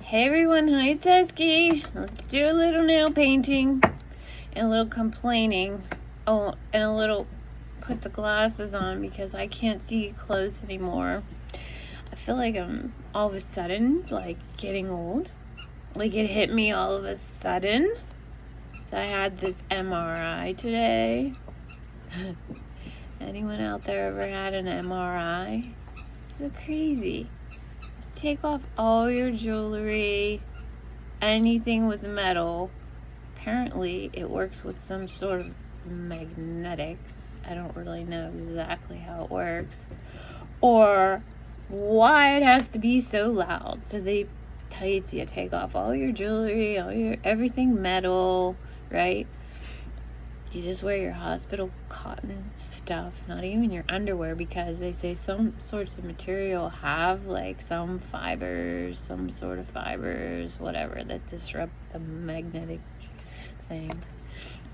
Hey everyone, hi, it's Esky. Let's do a little nail painting and a little complaining. Oh, and a little put the glasses on because I can't see close anymore. I feel like I'm all of a sudden like getting old. Like it hit me all of a sudden. So I had this MRI today. Anyone out there ever had an MRI? It's so crazy. Take off all your jewelry, anything with metal. Apparently it works with some sort of magnetics. I don't really know exactly how it works or why it has to be so loud. So they tell you to take off all your jewelry, all your everything metal, right? You just wear your hospital cotton stuff, not even your underwear, because they say some sorts of material have like some fibers, some sort of fibers, whatever, that disrupt the magnetic thing.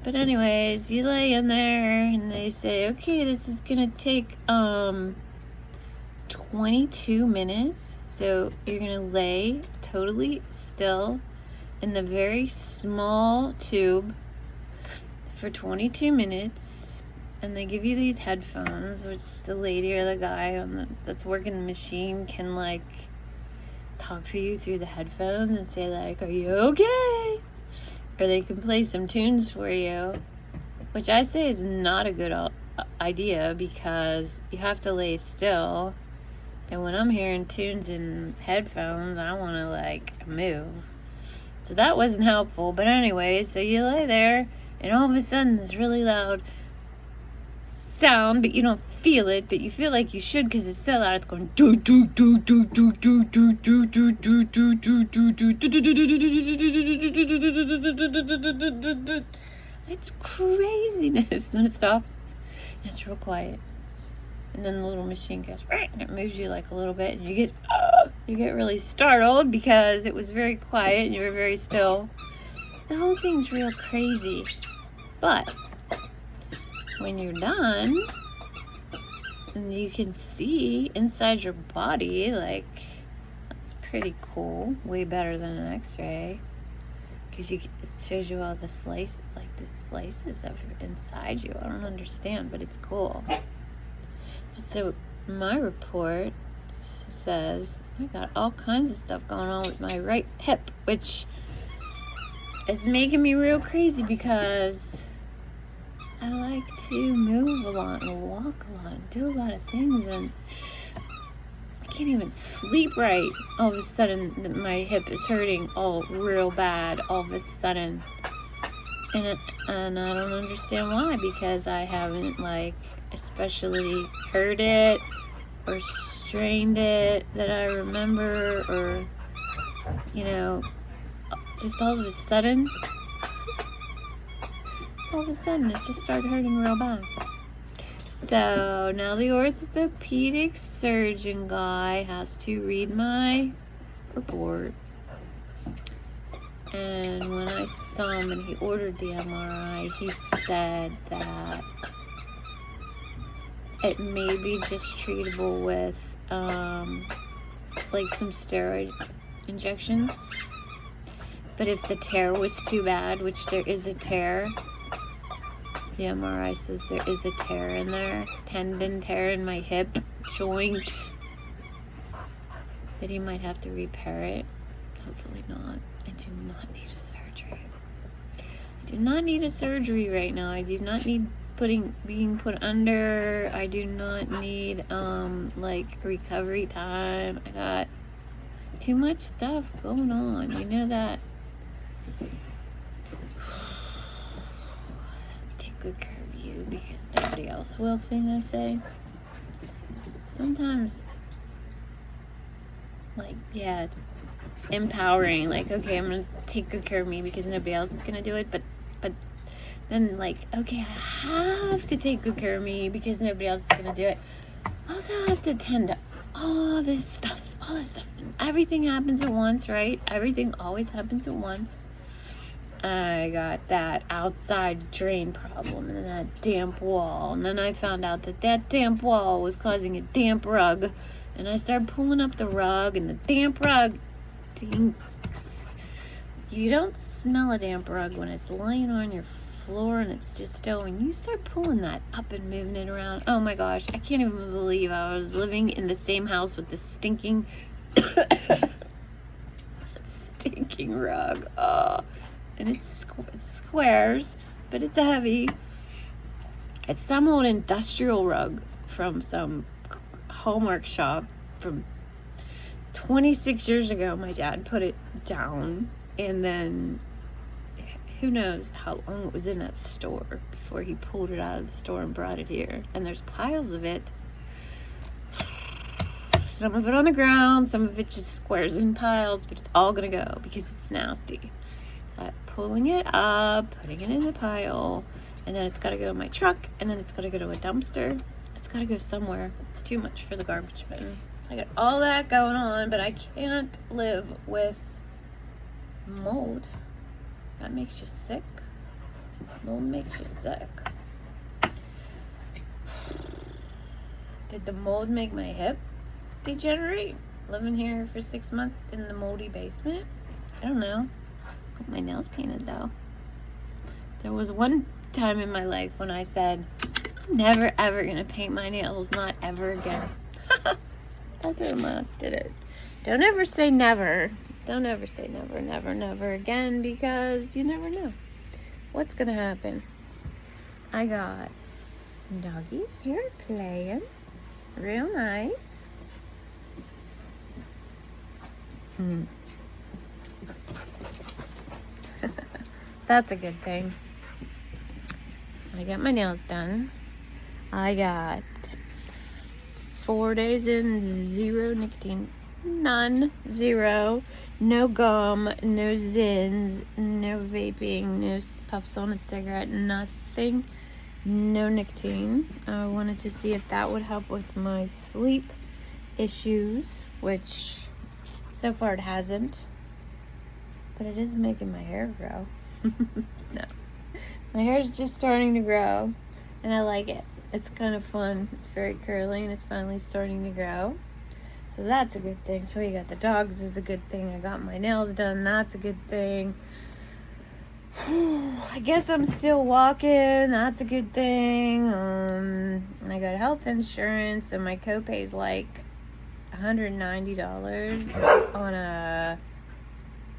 But anyways, you lay in there and they say, okay, this is gonna take 22 minutes. So you're gonna lay totally still in the very small tube for 22 minutes, and they give you these headphones, which the lady or the guy that's working the machine can like talk to you through the headphones and say like, are you okay? Or they can play some tunes for you, which I say is not a good idea because you have to lay still, and when I'm hearing tunes in headphones I want to like move. So that wasn't helpful. But anyway, so you lay there and all of a sudden this really loud sound, but you don't feel it, but you feel like you should because it's so loud. It's going do do do do do do do do do do do do do do. It's craziness. Then it stops and it's real quiet. And then the little machine goes and it moves you like a little bit, and you get really startled because it was very quiet and you were very still. The whole thing's real crazy. But when you're done and you can see inside your body, like, that's pretty cool. Way better than an x-ray, because it shows you all the slices of inside you. I don't understand, but it's cool. So my report says I got all kinds of stuff going on with my right hip, which is making me real crazy because I like to move a lot and walk a lot and do a lot of things, and I can't even sleep right. All of a sudden my hip is hurting all real bad all of a sudden, and I don't understand why, because I haven't like especially hurt it or strained it that I remember, or just all of a sudden it just started hurting real bad. So now the orthopedic surgeon guy has to read my report, and when I saw him and he ordered the MRI, he said that it may be just treatable with like some steroid injections. But if the tear was too bad, which there is a tear, the MRI says there is a tear in there, tendon tear in my hip joint, that he might have to repair it. Hopefully not. I do not need a surgery. I do not need a surgery right now. I do not need being put under. I do not need like recovery time. I got too much stuff going on. You know that. Take good care of you because nobody else will, thing I say. Sometimes, like, yeah, it's empowering. Like, okay, I'm gonna take good care of me because nobody else is gonna do it. But then, like, okay, I have to take good care of me because nobody else is gonna do it. I also have to attend to all this stuff. And everything happens at once, right? Everything always happens at once. I got that outside drain problem and then that damp wall, and then I found out that damp wall was causing a damp rug, and I started pulling up the rug, and the damp rug stinks. You don't smell a damp rug when it's laying on your floor and it's just still. When you start pulling that up and moving it around, oh my gosh, I can't even believe I was living in the same house with this stinking stinking rug. And it's squares, but it's heavy. It's some old industrial rug from some Hallmark shop from 26 years ago. My dad put it down, and then who knows how long it was in that store before he pulled it out of the store and brought it here. And there's piles of it. Some of it on the ground, some of it just squares in piles, but it's all gonna go because it's nasty. Pulling it up, putting it in the pile, and then it's gotta go in my truck, and then it's gotta go to a dumpster. It's gotta go somewhere. It's too much for the garbage bin. I got all that going on, but I can't live with mold. That makes you sick. Mold makes you sick. Did the mold make my hip degenerate? Living here for 6 months in the moldy basement? I don't know. Got my nails painted though. There was one time in my life when I said, I'm never ever gonna paint my nails, not ever again. That's when last did it. Don't ever say never. Don't ever say never, never, never again, because you never know what's gonna happen. I got some doggies here playing. Real nice. That's a good thing. I got my nails done. I got 4 days in, 0 nicotine. None. 0. No gum. No Zins. No vaping. No puffs on a cigarette. Nothing. No nicotine. I wanted to see if that would help with my sleep issues, which so far it hasn't. But it is making my hair grow. No. My hair is just starting to grow, and I like it. It's kind of fun. It's very curly, and it's finally starting to grow. So that's a good thing. So you got the dogs is a good thing. I got my nails done. That's a good thing. I guess I'm still walking. That's a good thing. I got health insurance, and my copay is like $190 on a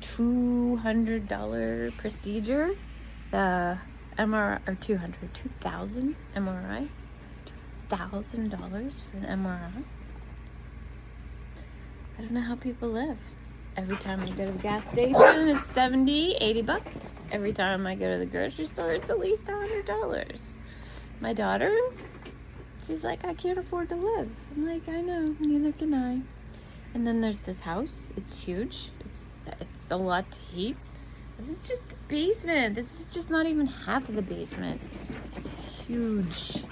$200 procedure. The MRI, or 2,000 MRI. $2,000 for an MRI. I don't know how people live. Every time I go to the gas station, it's 70, 80 bucks. Every time I go to the grocery store, it's at least $100. My daughter, she's like, I can't afford to live. I'm like, I know, neither can I. And then there's this house. It's huge. It's a lot to heat. This is just the basement. This is just not even half of the basement. It's huge.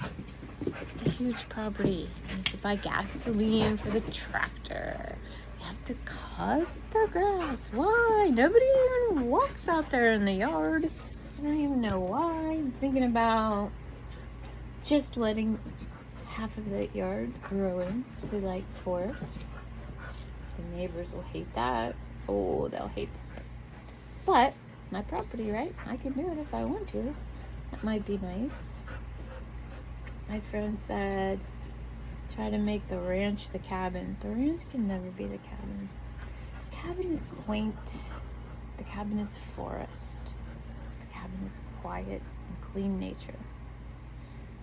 It's a huge property. You have to buy gasoline for the tractor. You have to cut the grass. Why? Nobody even walks out there in the yard. I don't even know why. I'm thinking about just letting half of the yard grow into like forest. The neighbors will hate that. Oh, they'll hate that. But my property, right? I can do it if I want to. That might be nice. My friend said, try to make the ranch the cabin. The ranch can never be the cabin. The cabin is quaint. The cabin is forest. The cabin is quiet and clean nature.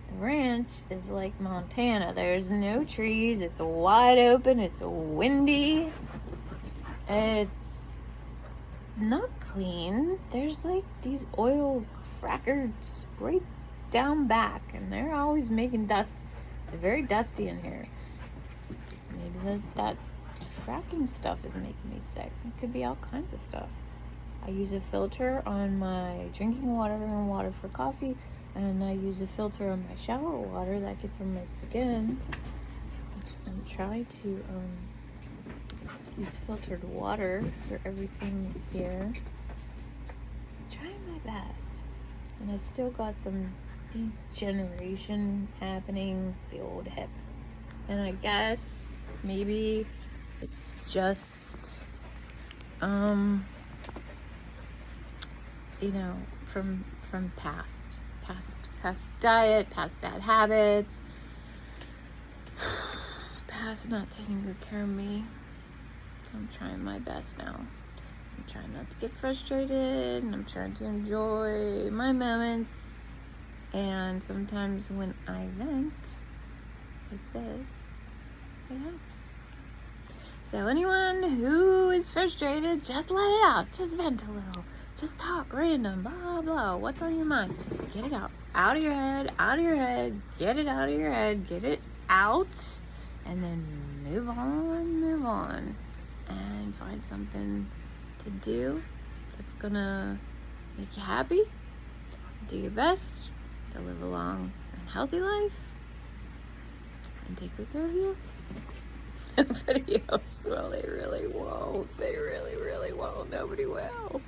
The ranch is like Montana. There's no trees. It's wide open. It's windy. It's not clean. There's like these oil crackers right down back, and they're always making dust. It's very dusty in here. Maybe that fracking stuff is making me sick. It could be all kinds of stuff. I use a filter on my drinking water and water for coffee, and I use a filter on my shower water that gets on my skin. I'm trying to use filtered water for everything here. I'm trying my best, and I still got some degeneration happening, the old hip, and I guess maybe it's just from past diet, past bad habits, past not taking good care of me. So I'm trying my best now. I'm trying not to get frustrated, and I'm trying to enjoy my moments. And sometimes when I vent like this, it helps. So anyone who is frustrated, just let it out. Just vent a little. Just talk random, blah, blah. What's on your mind? Get it out. Out of your head, out of your head. Get it out of your head. Get it out. And then move on. And find something to do that's gonna make you happy. Do your best to live a long and healthy life. And take good care of you. Nobody else will. They really won't. They really, really won't. Nobody will.